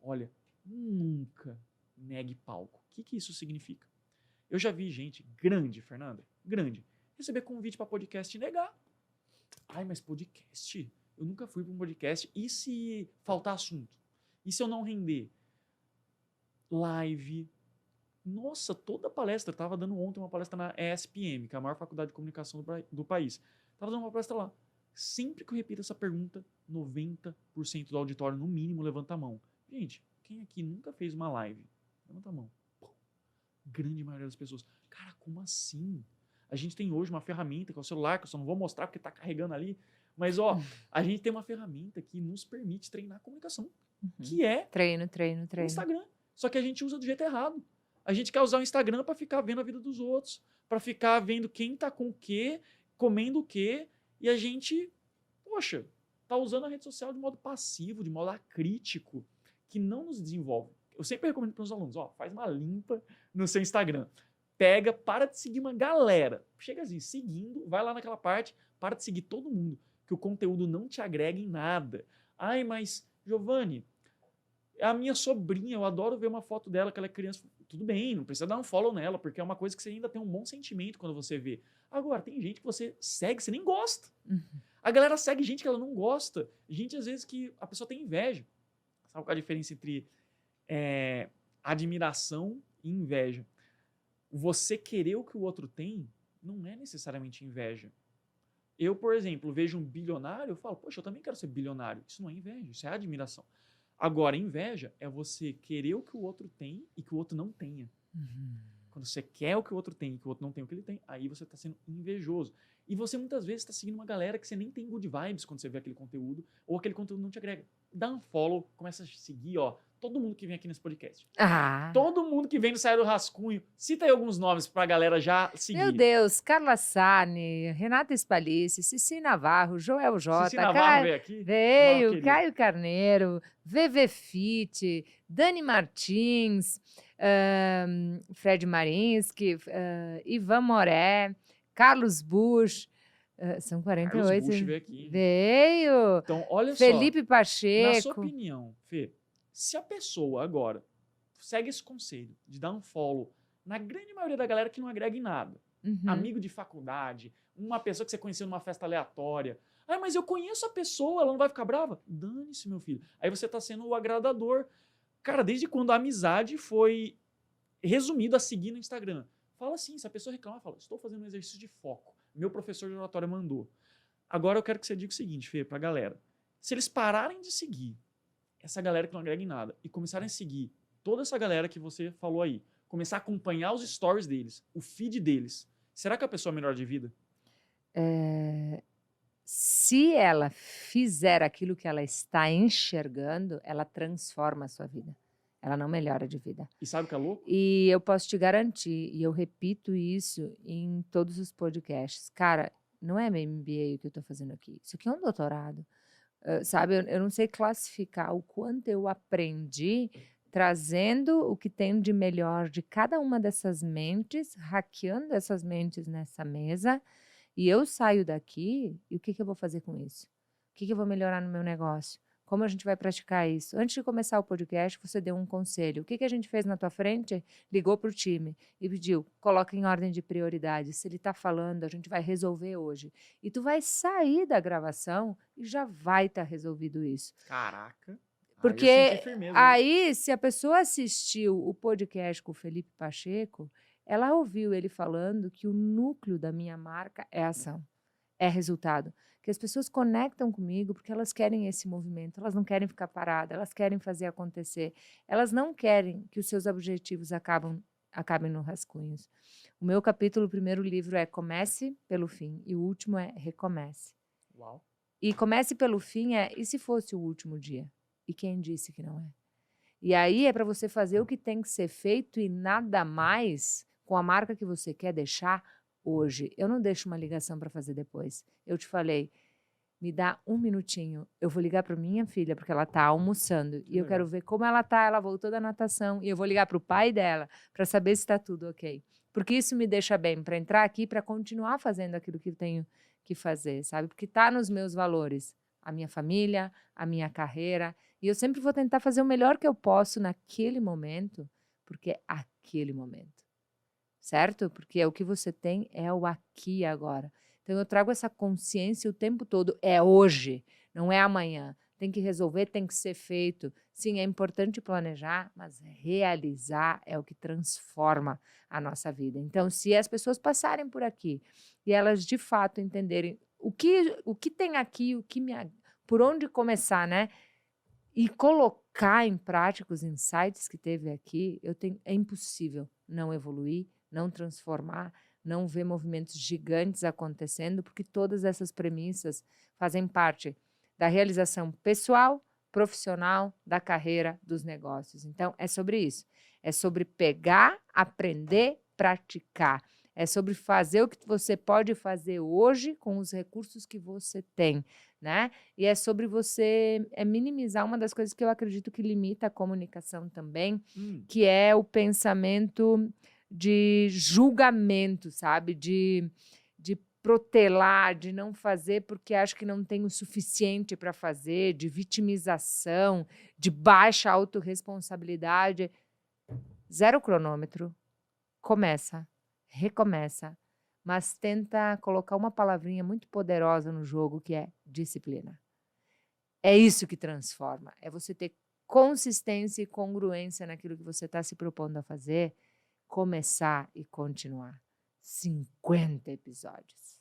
olha, nunca negue palco. O que isso significa? Eu já vi gente grande, Fernanda, grande, receber convite para podcast e negar. Ai, mas podcast? Eu nunca fui para um podcast. E se faltar assunto? E se eu não render? Live. Nossa, toda palestra. Eu estava dando ontem uma palestra na ESPM, que é a maior faculdade de comunicação do país. Estava dando uma palestra lá. Sempre que eu repito essa pergunta, 90% do auditório, no mínimo, levanta a mão. Gente, quem aqui nunca fez uma live? Levanta a mão. Pô, grande maioria das pessoas. Cara, como assim? A gente tem hoje uma ferramenta, que é o celular, que eu só não vou mostrar porque está carregando ali. Mas, ó, a gente tem uma ferramenta que nos permite treinar a comunicação, que é Treino. o Instagram. Só que a gente usa do jeito errado. A gente quer usar o Instagram para ficar vendo a vida dos outros, para ficar vendo quem tá com o quê, comendo o quê, e a gente, poxa, tá usando a rede social de modo passivo, de modo acrítico, que não nos desenvolve. Eu sempre recomendo para os alunos, ó, faz uma limpa no seu Instagram. Pega, para de seguir uma galera. Chega assim, seguindo, vai lá naquela parte, para de seguir todo mundo, que o conteúdo não te agrega em nada. Ai, mas, Giovanni, é a minha sobrinha, eu adoro ver uma foto dela, que ela é criança. Tudo bem, não precisa dar um follow nela, porque é uma coisa que você ainda tem um bom sentimento quando você vê. Agora, tem gente que você segue, você nem gosta. A galera segue gente que ela não gosta. Gente, às vezes, que a pessoa tem inveja. Sabe qual é a diferença entre admiração e inveja? Você querer o que o outro tem não é necessariamente inveja. Eu, por exemplo, vejo um bilionário, eu falo, poxa, eu também quero ser bilionário. Isso não é inveja, isso é admiração. Agora, inveja é você querer o que o outro tem e que o outro não tenha. Quando você quer o que o outro tem e que o outro não tem o que ele tem, aí você está sendo invejoso. E você muitas vezes está seguindo uma galera que você nem tem good vibes quando você vê aquele conteúdo, ou aquele conteúdo não te agrega. Dá um follow, começa a seguir, ó, todo mundo que vem aqui nesse podcast. Ah, Todo mundo que vem no Saia do Rascunho. Cita aí alguns nomes pra galera já seguir. meu Deus, Carla Sani, Renata Spalice, Cici Navarro, Joel J, Cici Navarro veio aqui. veio, Querida. Caio Carneiro, VV Fit, Dani Martins, Fred Marinsky, Ivan Moré, Carlos Bush, são 48. Carlos Bush veio aqui. Veio! Então, olha Felipe só. Pacheco. Na sua opinião, Fê, se a pessoa agora segue esse conselho de dar um follow na grande maioria da galera que não agrega em nada, Uhum. amigo de faculdade, uma pessoa que você conheceu numa festa aleatória, mas eu conheço a pessoa, ela não vai ficar brava? Dane-se, meu filho. Aí você tá sendo o agradador. Cara, desde quando a amizade foi resumida a seguir no Instagram? Fala assim, se a pessoa reclama, fala, estou fazendo um exercício de foco. Meu professor de oratória mandou. Agora eu quero que você diga o seguinte, Fê, pra galera. Se eles pararem de seguir essa galera que não agrega em nada e começarem a seguir toda essa galera que você falou aí, começar a acompanhar os stories deles, o feed deles, será que a pessoa melhora de vida? Se ela fizer aquilo que ela está enxergando, ela transforma a sua vida. Ela não melhora de vida. E sabe o que é louco? E eu posso te garantir, e eu repito isso em todos os podcasts. Cara, não é MBA o que eu estou fazendo aqui. Isso aqui é um doutorado. Sabe, eu não sei classificar o quanto eu aprendi trazendo o que tem de melhor de cada uma dessas mentes, hackeando essas mentes nessa mesa, e eu saio daqui, e o que eu vou fazer com isso? O que eu vou melhorar no meu negócio? Como a gente vai praticar isso? Antes de começar o podcast, você deu um conselho. O que a gente fez na tua frente? Ligou para o time e pediu, coloca em ordem de prioridade. Se ele está falando, a gente vai resolver hoje. E tu vai sair da gravação e já vai estar resolvido isso. Caraca. Porque Aí eu senti firmeza. aí, se a pessoa assistiu o podcast com o Felipe Pacheco, ela ouviu ele falando que o núcleo da minha marca é ação, é resultado. Que as pessoas conectam comigo porque elas querem esse movimento, elas não querem ficar paradas, elas querem fazer acontecer, elas não querem que os seus objetivos acabem no rascunhos. O meu capítulo, o primeiro livro é Comece pelo Fim e o último é Recomece. Uau. E comece pelo fim e se fosse o último dia? E quem disse que não é? E aí é para você fazer o que tem que ser feito e nada mais com a marca que você quer deixar hoje. Eu não deixo uma ligação para fazer depois. Eu te falei, me dá um minutinho. Eu vou ligar para minha filha, porque ela está almoçando. E eu quero ver como ela está. Ela voltou da natação. E eu vou ligar para o pai dela para saber se está tudo ok. Porque isso me deixa bem para entrar aqui, para continuar fazendo aquilo que eu tenho que fazer, sabe? Porque está nos meus valores. A minha família, a minha carreira. E eu sempre vou tentar fazer o melhor que eu posso naquele momento, porque é aquele momento. Certo? Porque o que você tem é o aqui e agora. Então, eu trago essa consciência o tempo todo. É hoje, não é amanhã. Tem que resolver, tem que ser feito. Sim, é importante planejar, mas realizar é o que transforma a nossa vida. Então, se as pessoas passarem por aqui e elas, de fato, entenderem o que tem aqui, por onde começar, né? E colocar em prática os insights que teve aqui, é impossível não evoluir, não transformar, não ver movimentos gigantes acontecendo, porque todas essas premissas fazem parte da realização pessoal, profissional, da carreira, dos negócios. Então, é sobre isso. É sobre pegar, aprender, praticar. É sobre fazer o que você pode fazer hoje com os recursos que você tem, né? E é sobre você minimizar uma das coisas que eu acredito que limita a comunicação também, que é o pensamento de julgamento, sabe? De protelar, de não fazer porque acho que não tem o suficiente para fazer, de vitimização, de baixa autorresponsabilidade. Zero cronômetro. Começa. Recomeça, mas tenta colocar uma palavrinha muito poderosa no jogo, que é disciplina. É isso que transforma, é você ter consistência e congruência naquilo que você está se propondo a fazer, começar e continuar. 50 episódios.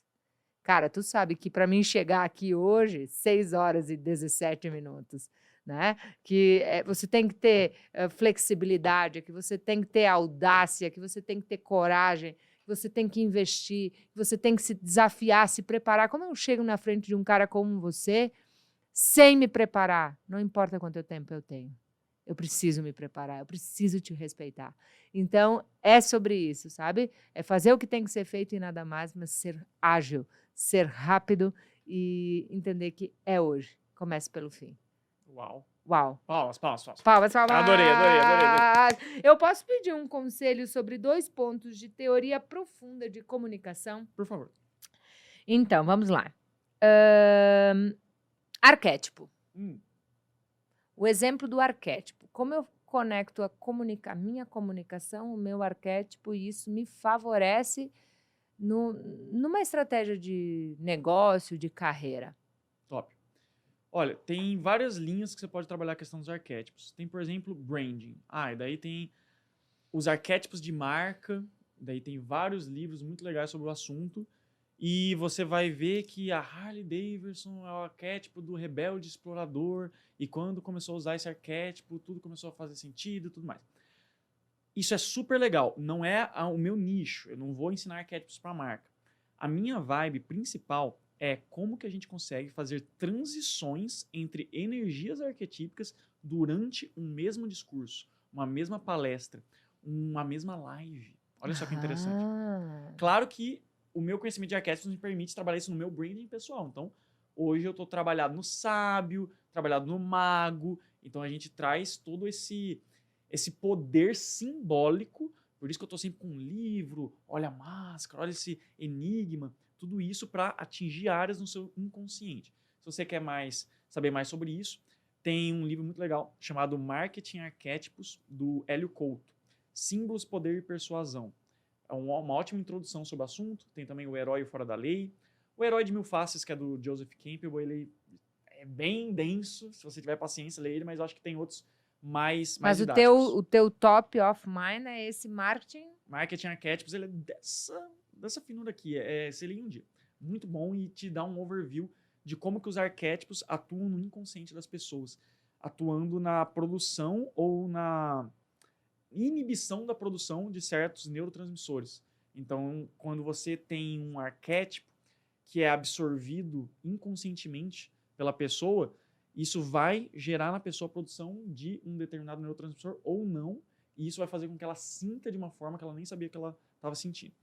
Cara, tu sabe que para mim chegar aqui hoje, 6 horas e 17 minutos, né? Que você tem que ter flexibilidade, que você tem que ter audácia, que você tem que ter coragem, que você tem que investir, que você tem que se desafiar, se preparar. Como eu chego na frente de um cara como você, sem me preparar, não importa quanto tempo eu tenho. Eu preciso me preparar, eu preciso te respeitar. Então, é sobre isso, sabe? É fazer o que tem que ser feito e nada mais, mas ser ágil, ser rápido e entender que é hoje. Comece pelo fim. Uau. Uau! Palmas, palmas, palmas. Palmas, palmas! Adorei, adorei, adorei, adorei. Eu posso pedir um conselho sobre 2 pontos de teoria profunda de comunicação? Por favor. Então, vamos lá. Arquétipo. O exemplo do arquétipo. Como eu conecto a minha comunicação, o meu arquétipo, e isso me favorece numa estratégia de negócio, de carreira. Top. Olha, tem várias linhas que você pode trabalhar a questão dos arquétipos. Tem, por exemplo, branding. E daí tem os arquétipos de marca. Daí tem vários livros muito legais sobre o assunto. E você vai ver que a Harley Davidson é o arquétipo do rebelde explorador. E quando começou a usar esse arquétipo, tudo começou a fazer sentido e tudo mais. Isso é super legal. Não é o meu nicho. Eu não vou ensinar arquétipos para marca. A minha vibe principal é como que a gente consegue fazer transições entre energias arquetípicas durante um mesmo discurso, uma mesma palestra, uma mesma live. Olha só que interessante. Claro que o meu conhecimento de arquétipos me permite trabalhar isso no meu branding pessoal. Então, hoje eu estou trabalhado no sábio, trabalhado no mago. Então, a gente traz todo esse poder simbólico. Por isso que eu estou sempre com um livro, olha a máscara, olha esse enigma. Tudo isso para atingir áreas no seu inconsciente. Se você quer saber mais sobre isso, tem um livro muito legal chamado Marketing Arquétipos, do Hélio Couto. Símbolos, Poder e Persuasão. É uma ótima introdução sobre o assunto. Tem também O Herói Fora da Lei. O Herói de Mil Faces, que é do Joseph Campbell, ele é bem denso. Se você tiver paciência, lê ele, mas eu acho que tem outros mais Mas didáticos. o teu top of mind é esse marketing? Marketing Arquétipos, ele é dessa finura aqui. Você lê um dia. Muito bom e te dá um overview de como que os arquétipos atuam no inconsciente das pessoas. Atuando na produção ou na inibição da produção de certos neurotransmissores. Então, quando você tem um arquétipo que é absorvido inconscientemente pela pessoa, isso vai gerar na pessoa a produção de um determinado neurotransmissor ou não, e isso vai fazer com que ela sinta de uma forma que ela nem sabia que ela estava sentindo.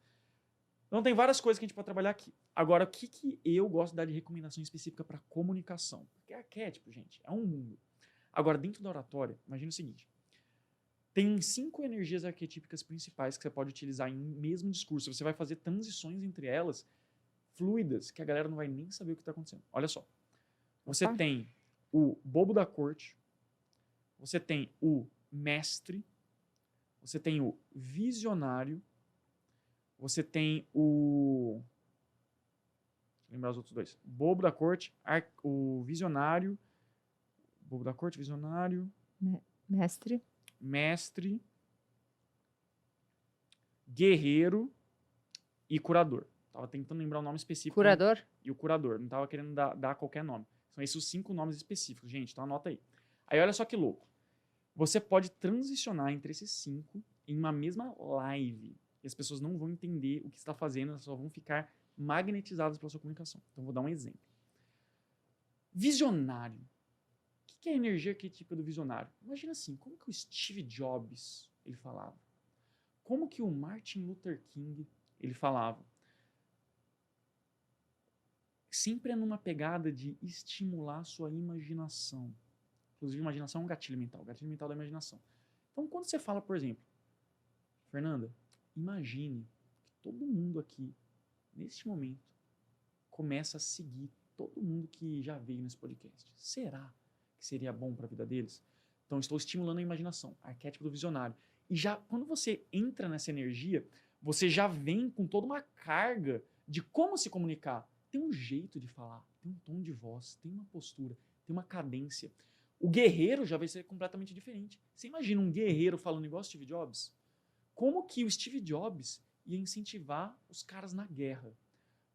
Então, tem várias coisas que a gente pode trabalhar aqui. Agora, o que eu gosto de dar de recomendação específica para comunicação? Porque arquétipo, gente, é um mundo. Agora, dentro da oratória, imagina o seguinte. Tem 5 energias arquetípicas principais que você pode utilizar em um mesmo discurso. Você vai fazer transições entre elas fluidas, que a galera não vai nem saber o que está acontecendo. Olha só. Você tem o bobo da corte, você tem o mestre, você tem o visionário, você tem o... Deixa eu lembrar os outros dois. Bobo da corte, o visionário, bobo da corte, visionário... Mestre, guerreiro e curador. Tava tentando lembrar o nome específico. Curador? E o curador. Não tava querendo dar qualquer nome. São esses os 5 nomes específicos, gente. Então anota aí. Aí olha só que louco. Você pode transicionar entre esses 5 em uma mesma live. E as pessoas não vão entender o que você está fazendo, elas só vão ficar magnetizadas pela sua comunicação. Então vou dar um exemplo. Visionário. O que é a energia arquetípica do visionário? Imagina assim, como que o Steve Jobs ele falava? Como que o Martin Luther King ele falava? Sempre é numa pegada de estimular a sua imaginação. Inclusive, imaginação é um gatilho mental da imaginação. Então, quando você fala, por exemplo, Fernanda, imagine que todo mundo aqui, neste momento, começa a seguir todo mundo que já veio nesse podcast. Será que seria bom para a vida deles? Então, estou estimulando a imaginação, arquétipo do visionário. E já, quando você entra nessa energia, você já vem com toda uma carga de como se comunicar. Tem um jeito de falar, tem um tom de voz, tem uma postura, tem uma cadência. O guerreiro já vai ser completamente diferente. Você imagina um guerreiro falando igual Steve Jobs? Como que o Steve Jobs ia incentivar os caras na guerra?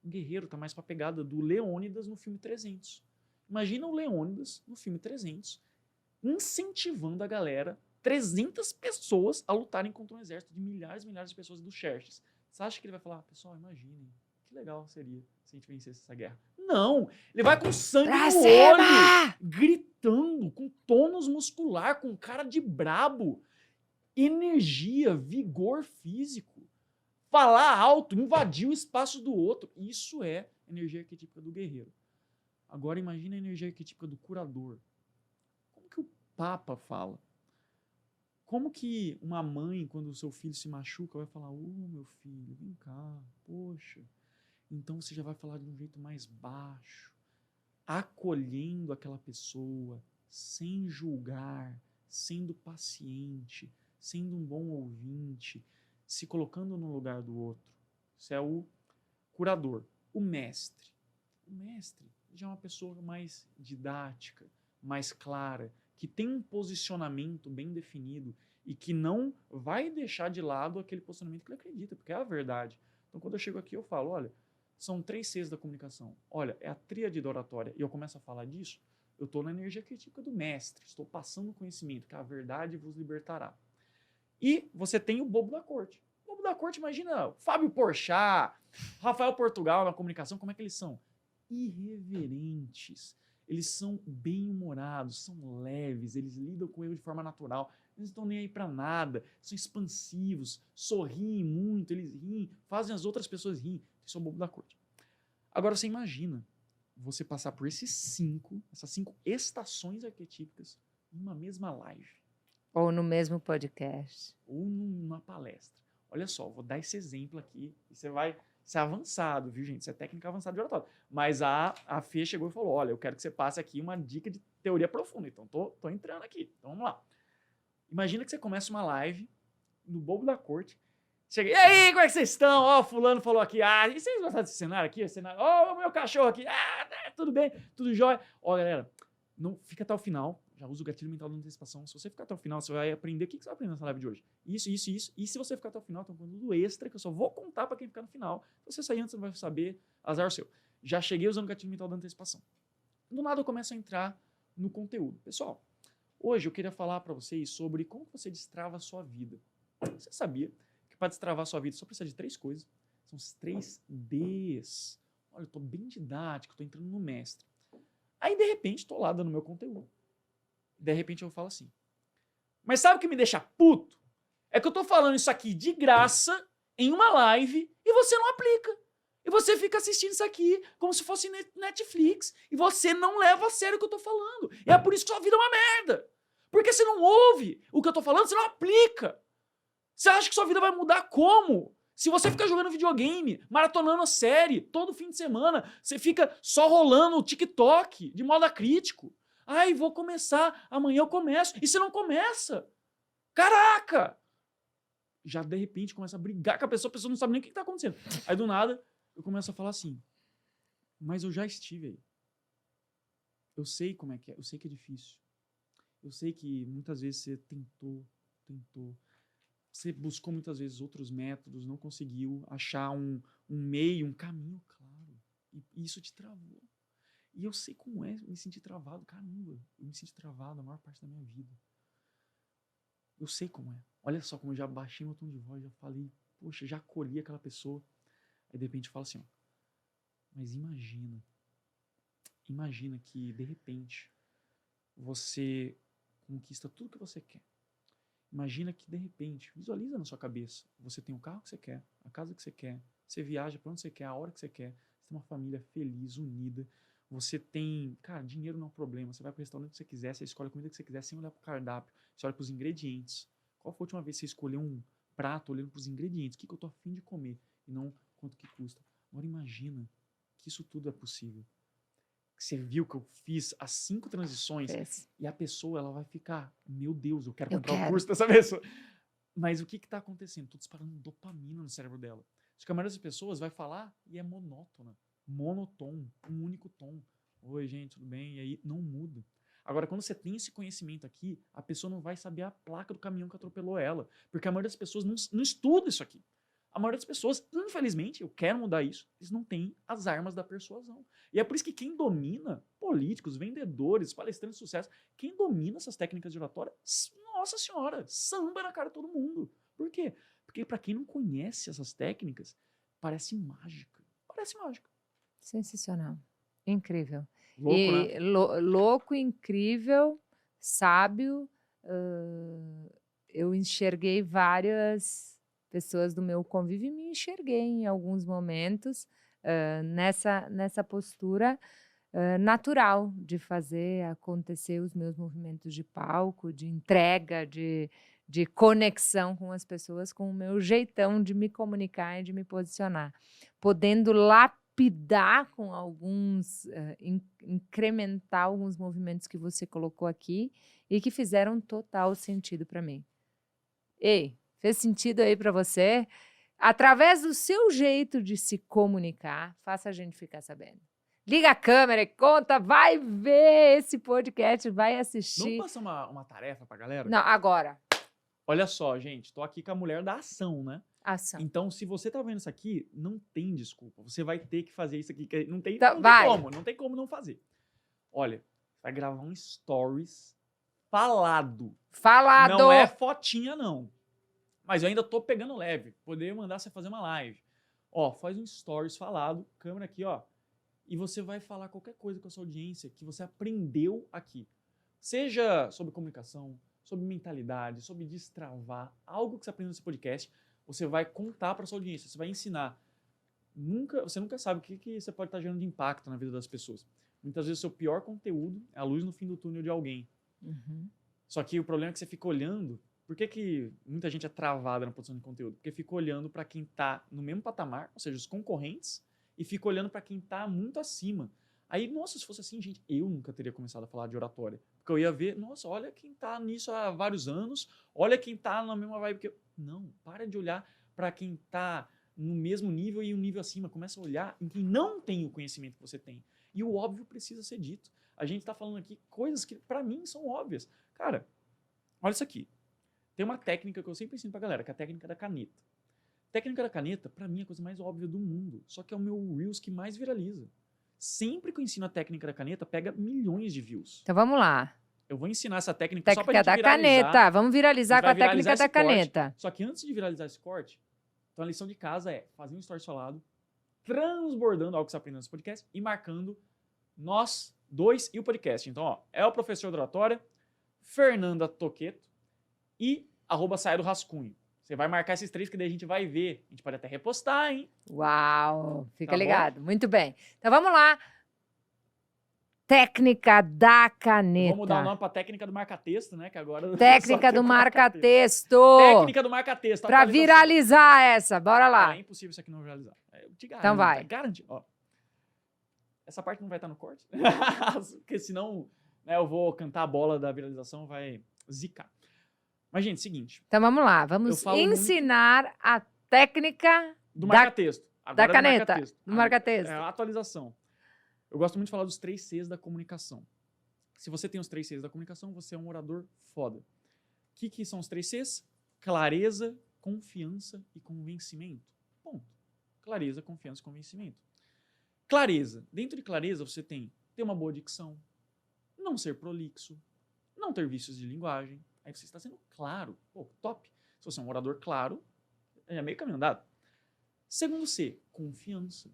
O guerreiro tá mais para a pegada do Leônidas no filme 300. Imagina o Leônidas no filme 300 incentivando a galera, 300 pessoas, a lutarem contra um exército de milhares e milhares de pessoas dos Xerxes. Você acha que ele vai falar, pessoal, imaginem, que legal seria se a gente vencesse essa guerra? Não. Ele vai com sangue Pra no cima! olho, gritando, com tônus muscular, com cara de brabo. Energia, vigor físico. Falar alto, invadir o espaço do outro. Isso é energia arquetípica do guerreiro. Agora imagina a energia arquetípica do curador. Como que o Papa fala? Como que uma mãe, quando o seu filho se machuca, vai falar: meu filho, vem cá, poxa. Então você já vai falar de um jeito mais baixo, acolhendo aquela pessoa, sem julgar, sendo paciente, sendo um bom ouvinte, se colocando no lugar do outro. Isso é o curador. O mestre. O mestre já é uma pessoa mais didática, mais clara, que tem um posicionamento bem definido e que não vai deixar de lado aquele posicionamento que ele acredita, porque é a verdade. Então, quando eu chego aqui, eu falo: olha, são 3 Cs da comunicação. Olha, é a tríade da oratória. E eu começo a falar disso, eu estou na energia arquetípica do mestre. Estou passando o conhecimento, que a verdade vos libertará. E você tem o bobo da corte. O bobo da corte, imagina Fábio Porchat, Rafael Portugal na comunicação, como é que eles são? Irreverentes. Eles são bem-humorados, são leves, eles lidam com o erro de forma natural, eles não estão nem aí pra nada, são expansivos, sorriem muito, eles riem, fazem as outras pessoas rirem. Isso é o bobo da corte. Agora você imagina você passar por essas 5 estações arquetípicas numa mesma live. Ou no mesmo podcast. Ou numa palestra. Olha só, vou dar esse exemplo aqui e você vai ser avançado, viu, gente? Isso é técnica avançada de oratório. Mas a Fê chegou e falou: olha, eu quero que você passe aqui uma dica de teoria profunda. Então, tô entrando aqui. Então, vamos lá. Imagina que você começa uma live no bobo da corte. Chega, e aí, como é que vocês estão? Ó, fulano falou aqui. Ah, e vocês gostaram desse cenário aqui? Ó, o meu cachorro aqui. Ah, tudo bem, tudo jóia. Ó, galera, não fica até o final. Já usa o gatilho mental da antecipação. Se você ficar até o final, você vai aprender. O que você vai aprender nessa live de hoje? Isso. E se você ficar até o final, tem um conteúdo extra que eu só vou contar para quem ficar no final. Se você sair antes, você não vai saber. Azar seu. Já cheguei usando o gatilho mental da antecipação. Do nada eu começo a entrar no conteúdo. Pessoal, hoje eu queria falar para vocês sobre como você destrava a sua vida. Você sabia que para destravar a sua vida só precisa de 3 coisas? São os 3 Ds. Olha, eu tô bem didático, tô entrando no mestre. Aí, de repente, tô lá dando meu conteúdo. De repente eu falo assim: mas sabe o que me deixa puto? É que eu tô falando isso aqui de graça em uma live e você não aplica. E você fica assistindo isso aqui como se fosse Netflix. E você não leva a sério o que eu tô falando. E é por isso que sua vida é uma merda. Porque você não ouve o que eu tô falando, você não aplica. Você acha que sua vida vai mudar como? Se você ficar jogando videogame, maratonando a série, todo fim de semana, você fica só rolando o TikTok de modo crítico. Ai, vou começar, amanhã eu começo. E você não começa. Caraca! Já de repente começa a brigar com a pessoa não sabe nem o que está acontecendo. Aí do nada, eu começo a falar assim: mas eu já estive aí. Eu sei como é que é, eu sei que é difícil. Eu sei que muitas vezes você tentou. Você buscou muitas vezes outros métodos, não conseguiu achar um meio, um caminho claro. E isso te travou. E eu sei como é me sentir travado. Caramba, eu me senti travado a maior parte da minha vida. Eu sei como é. Olha só como eu já baixei meu tom de voz, já falei, poxa, já acolhi aquela pessoa. Aí de repente eu falo assim, ó, mas imagina que de repente você conquista tudo que você quer. Imagina que de repente, visualiza na sua cabeça, você tem o carro que você quer, a casa que você quer, você viaja para onde você quer, a hora que você quer, você tem uma família feliz, unida, você tem, cara, dinheiro não é um problema, você vai para o restaurante que você quiser, você escolhe a comida que você quiser sem olhar para o cardápio, você olha para os ingredientes. Qual foi a última vez que você escolheu um prato olhando para os ingredientes? O que eu tô afim de comer e não quanto que custa? Agora imagina que isso tudo é possível. Você viu que eu fiz as 5 transições e a pessoa ela vai ficar, meu Deus, eu quero comprar o curso dessa pessoa. Mas o que está acontecendo? Estou disparando dopamina no cérebro dela. Só que a maioria das pessoas vai falar e é monótona, monotom, um único tom. Oi, gente, tudo bem? E aí não muda. Agora, quando você tem esse conhecimento aqui, a pessoa não vai saber a placa do caminhão que atropelou ela, porque a maioria das pessoas não estuda isso aqui. A maioria das pessoas, infelizmente, eu quero mudar isso, eles não têm as armas da persuasão. E é por isso que quem domina, políticos, vendedores, palestrantes de sucesso, quem domina essas técnicas de oratória, nossa senhora, samba na cara de todo mundo. Por quê? Porque para quem não conhece essas técnicas, parece mágica. Parece mágica. Sensacional. Incrível. Louco, né? E louco, incrível, sábio. Eu enxerguei várias pessoas do meu convívio e me enxerguei em alguns momentos nessa postura natural de fazer acontecer os meus movimentos de palco, de entrega, de conexão com as pessoas, com o meu jeitão de me comunicar e de me posicionar, podendo lapidar com alguns, incrementar alguns movimentos que você colocou aqui e que fizeram total sentido para mim. Ei, fez sentido aí para você? Através do seu jeito de se comunicar, faça a gente ficar sabendo. Liga a câmera e conta, vai ver esse podcast, vai assistir. Vamos passar uma tarefa pra galera? Não, agora. Olha só, gente, tô aqui com a mulher da ação, né? Ação. Então, se você tá vendo isso aqui, não tem desculpa. Você vai ter que fazer isso aqui. Não tem, Então, não vai. tem como, não tem como não fazer. Olha, vai gravar um stories falado. Falado. Não é fotinha, não. Mas eu ainda tô pegando leve. Poder mandar você fazer uma live. Ó, faz um stories falado, câmera aqui, ó. E você vai falar qualquer coisa com a sua audiência que você aprendeu aqui. Seja sobre comunicação, sobre mentalidade, sobre destravar, algo que você aprendeu nesse podcast, você vai contar para sua audiência, você vai ensinar. Você nunca sabe o que você pode estar gerando de impacto na vida das pessoas. Muitas vezes o seu pior conteúdo é a luz no fim do túnel de alguém. Uhum. Só que o problema é que você fica olhando. Por que muita gente é travada na produção de conteúdo? Porque fica olhando para quem está no mesmo patamar, ou seja, os concorrentes, e fica olhando para quem está muito acima. Aí, nossa, se fosse assim, gente, eu nunca teria começado a falar de oratória. Porque eu ia ver, nossa, olha quem está nisso há vários anos, olha quem está na mesma vibe que eu. Não, para de olhar para quem está no mesmo nível e um nível acima. Começa a olhar em quem não tem o conhecimento que você tem. E o óbvio precisa ser dito. A gente está falando aqui coisas que, para mim, são óbvias. Cara, olha isso aqui. Tem uma técnica que eu sempre ensino pra galera, que é a técnica da caneta. A técnica da caneta, pra mim, é a coisa mais óbvia do mundo. Só que é o meu Reels que mais viraliza. Sempre que eu ensino a técnica da caneta, pega milhões de views. Então vamos lá. Eu vou ensinar essa técnica só pra Técnica gente da viralizar. caneta. Vamos viralizar com a técnica viralizar da esse corte. caneta. Só que antes de viralizar esse corte, então a lição de casa é fazer um story falado, transbordando algo que você aprendeu nesse podcast e marcando nós dois e o podcast. Então, ó, é o professor da oratória, Fernanda Toqueto e @saia do rascunho. Você vai marcar esses 3 que daí a gente vai ver. A gente pode até repostar, hein? Uau, fica Tá ligado. Muito bem. Então vamos lá. Técnica da caneta. Vamos dar o nome pra técnica do marca-texto, né? Que agora Técnica do marca-texto. Técnica do marca-texto. Pra viralizar essa. Bora lá. É impossível isso aqui não viralizar. Eu te garanto. Então vai. Garante. Ó. Essa parte não vai estar no corte? Porque senão, né, eu vou cantar a bola da viralização, vai zicar. Mas, gente, seguinte. Então vamos lá. Vamos ensinar a técnica do marca-texto. Da caneta. Do marca-texto. É a atualização. Eu gosto muito de falar dos 3 Cs da comunicação. Se você tem os 3 Cs da comunicação, você é um orador foda. O que são os 3 Cs? Clareza, confiança e convencimento. Ponto. Clareza, confiança e convencimento. Clareza. Dentro de clareza, você tem ter uma boa dicção, não ser prolixo, não ter vícios de linguagem. Aí você está sendo claro. Pô, top. Se você é um orador claro, é meio caminho andado. Segundo C, confiança.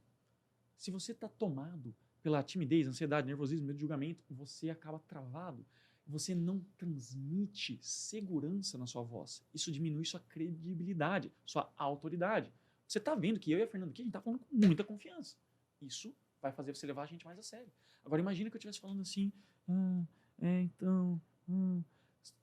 Se você está tomado pela timidez, ansiedade, nervosismo, medo de julgamento, você acaba travado. Você não transmite segurança na sua voz. Isso diminui sua credibilidade, sua autoridade. Você está vendo que eu e a Fernanda aqui, a gente está falando com muita confiança. Isso vai fazer você levar a gente mais a sério. Agora imagina que eu estivesse falando assim,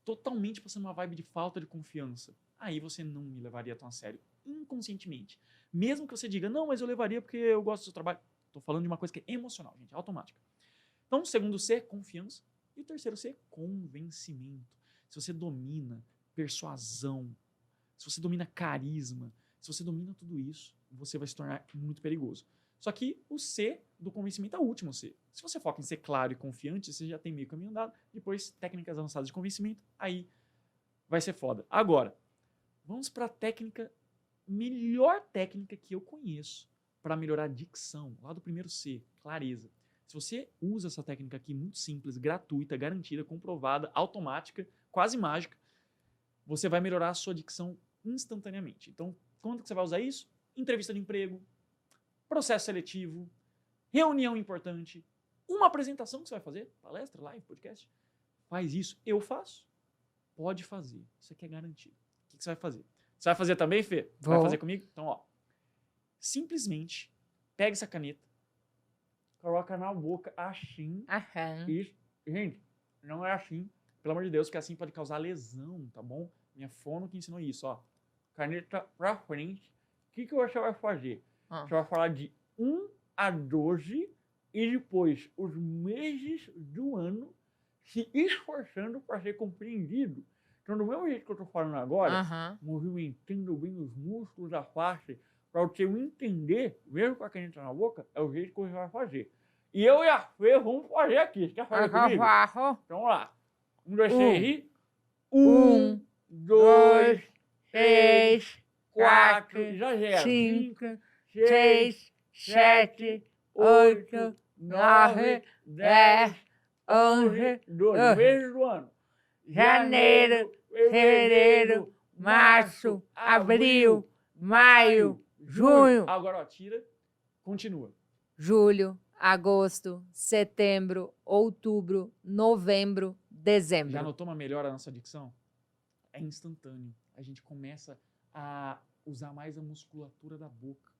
totalmente passando uma vibe de falta de confiança. Aí você não me levaria tão a sério, inconscientemente. Mesmo que você diga, não, mas eu levaria porque eu gosto do seu trabalho. Estou falando de uma coisa que é emocional, gente, automática. Então, o segundo C, confiança. E o terceiro C, convencimento. Se você domina persuasão, se você domina carisma, se você domina tudo isso, você vai se tornar muito perigoso. Só que o C do convencimento é o último C. Se você foca em ser claro e confiante, você já tem meio caminho andado. Depois, técnicas avançadas de convencimento, aí vai ser foda. Agora, vamos para a melhor técnica que eu conheço para melhorar a dicção, lá do primeiro C, clareza. Se você usa essa técnica aqui, muito simples, gratuita, garantida, comprovada, automática, quase mágica, você vai melhorar a sua dicção instantaneamente. Então, quando que você vai usar isso? Entrevista de emprego, processo seletivo, reunião importante, uma apresentação que você vai fazer, palestra, live, podcast, faz isso. Eu faço. Pode fazer. Isso aqui é garantido. O que você vai fazer? Você vai fazer também, Fê? Vou. Vai fazer comigo? Então, ó. Simplesmente pega essa caneta, coloca na boca assim. Isso. Gente, não é assim. Pelo amor de Deus, porque assim pode causar lesão, tá bom? Minha fono que ensinou isso, ó. Caneta pra frente. O que você vai fazer? Você vai falar de 1 a 12 e depois os meses do ano se esforçando para ser compreendido. Então, do mesmo jeito que eu tô falando agora, movimentando bem os músculos da face, para você entender, mesmo com a caneta na boca, é o jeito que você vai fazer. E eu e a Fê vamos fazer aqui. Você quer fazer comigo? Então, vamos lá. 1, 2, 3 e... 1, 2, 3, 4, exagera. 5, 6, 7, 8, 9, 10, 11, 12. Meses do ano. Janeiro, fevereiro, março, abril, maio, junho. Agora, ó, tira. Continua. Julho, agosto, setembro, outubro, novembro, dezembro. Já notou uma melhora na nossa dicção? É instantâneo. A gente começa a usar mais a musculatura da boca.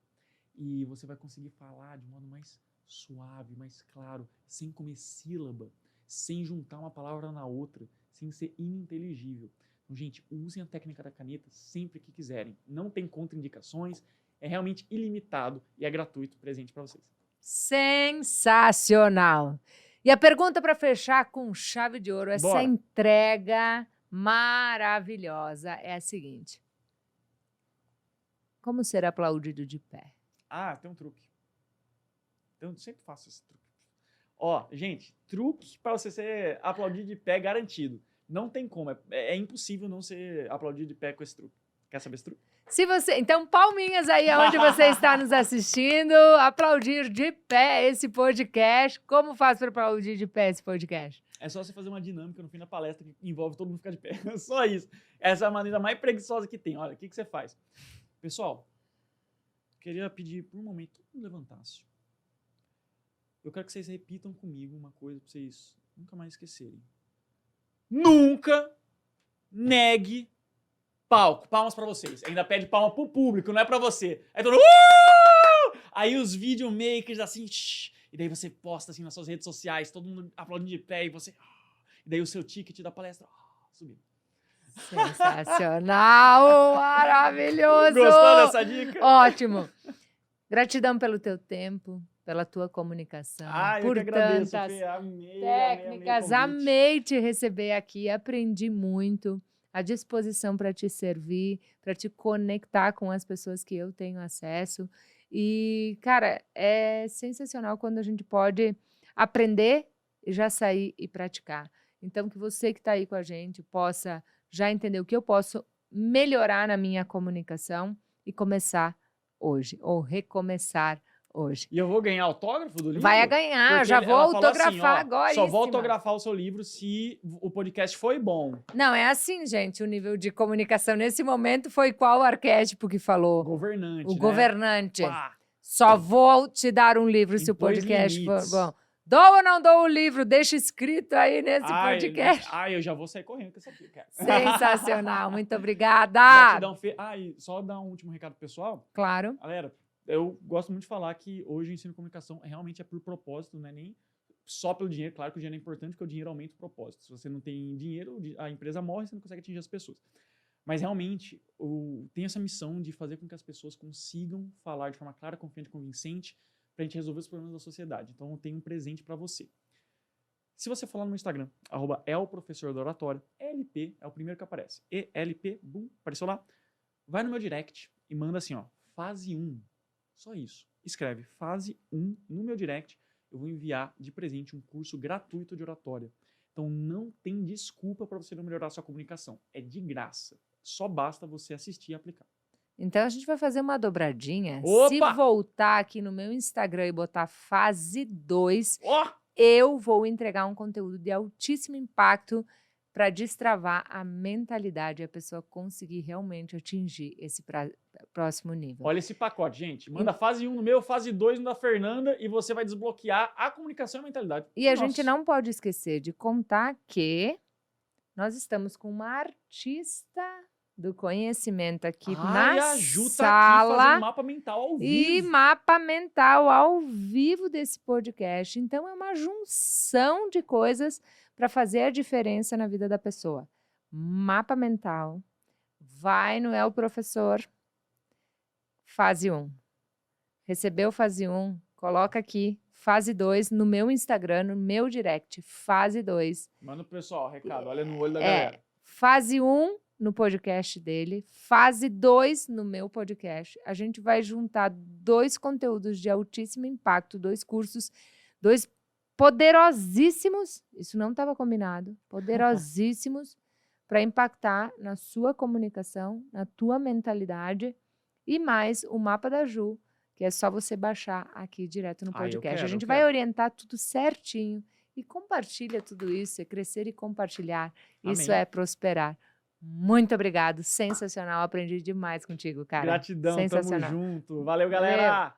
E você vai conseguir falar de modo mais suave, mais claro, sem comer sílaba, sem juntar uma palavra na outra, sem ser ininteligível. Então, gente, usem a técnica da caneta sempre que quiserem. Não tem contraindicações, é realmente ilimitado e é gratuito, presente para vocês. Sensacional! E a pergunta para fechar com chave de ouro, essa Bora. entrega maravilhosa é a seguinte. Como ser aplaudido de pé? Ah, tem um truque. Eu sempre faço esse truque. Ó, gente, truque para você ser aplaudido de pé garantido. Não tem como, é impossível não ser aplaudido de pé com esse truque. Quer saber esse truque? Então, palminhas aí onde você está nos assistindo, aplaudir de pé esse podcast. Como faz para aplaudir de pé esse podcast? É só você fazer uma dinâmica no fim da palestra que envolve todo mundo ficar de pé. Só isso. Essa é a maneira mais preguiçosa que tem. Olha, o que você faz? Pessoal, queria pedir por um momento todo mundo levantasse. Eu quero que vocês repitam comigo uma coisa para vocês nunca mais esquecerem. Nunca negue palco. Palmas para vocês. Ainda pede palma pro público, não é para você. Aí todo Aí os videomakers assim, e daí você posta assim nas suas redes sociais, todo mundo aplaudindo de pé e você... E daí o seu ticket da palestra subiu. Sensacional, maravilhoso. Gostou dessa dica? Ótimo. Gratidão pelo teu tempo, pela tua comunicação, eu por que agradeço, tantas Fê. Amei, técnicas. Amei te receber aqui, aprendi muito. À disposição para te servir, para te conectar com as pessoas que eu tenho acesso. E, cara, é sensacional quando a gente pode aprender e já sair e praticar. Então, que você que está aí com a gente possa já entender o que eu posso melhorar na minha comunicação e começar hoje, ou recomeçar hoje. E eu vou ganhar autógrafo do livro? Vai ganhar, Porque já vou ela falou autografar assim, ó, agora. Só vou autografar o seu livro se o podcast foi bom. Não, é assim, gente, o nível de comunicação nesse momento foi qual arquétipo que falou? Governante, O né? governante. Pá. Só vou te dar um livro se o Impôs podcast limites. for bom. Dou ou não dou o livro? Deixa escrito aí nesse podcast. Eu já vou sair correndo com essa dica. Sensacional, muito obrigada. Gratidão, Fê. E só dar um último recado pessoal. Claro. Galera, eu gosto muito de falar que hoje o ensino de comunicação realmente é por propósito, não é nem só pelo dinheiro. Claro que o dinheiro é importante, porque o dinheiro aumenta o propósito. Se você não tem dinheiro, a empresa morre e você não consegue atingir as pessoas. Mas realmente, tem essa missão de fazer com que as pessoas consigam falar de forma clara, confiante e convincente para a gente resolver os problemas da sociedade. Então, eu tenho um presente para você. Se você falar no meu Instagram, @elprofessordooratório, LP é o primeiro que aparece. ELP, bum, apareceu lá. Vai no meu direct e manda assim, ó, fase 1. Só isso. Escreve fase 1 no meu direct. Eu vou enviar de presente um curso gratuito de oratória. Então, não tem desculpa para você não melhorar a sua comunicação. É de graça. Só basta você assistir e aplicar. Então, a gente vai fazer uma dobradinha. Opa! Se voltar aqui no meu Instagram e botar fase 2, Ó! eu vou entregar um conteúdo de altíssimo impacto para destravar a mentalidade e a pessoa conseguir realmente atingir esse próximo nível. Olha esse pacote, gente. Manda fase 1 no meu, fase 2 no da Fernanda e você vai desbloquear a comunicação e a mentalidade. E a gente não pode esquecer de contar que nós estamos com uma artista do conhecimento aqui na e a Ju tá sala. aqui fazendo mapa mental ao vivo. E mapa mental ao vivo desse podcast. Então, é uma junção de coisas para fazer a diferença na vida da pessoa. Mapa mental. Vai no El Professor, fase 1. Recebeu fase 1, coloca aqui. Fase 2 no meu Instagram, no meu direct. Fase 2. Manda pro pessoal, recado. Olha no olho da galera. Fase 1 no podcast dele. Fase 2 no meu podcast. A gente vai juntar 2 conteúdos de altíssimo impacto, 2 cursos, 2 poderosíssimos. Isso não estava combinado. Poderosíssimos para impactar na sua comunicação, na tua mentalidade. E mais o mapa da Ju, que é só você baixar aqui direto no podcast. A gente vai orientar tudo certinho e compartilha tudo isso, é crescer e compartilhar. Amém. Isso é prosperar. Muito obrigado, sensacional, aprendi demais contigo, cara. Gratidão, sensacional. Tamo junto. Valeu, galera!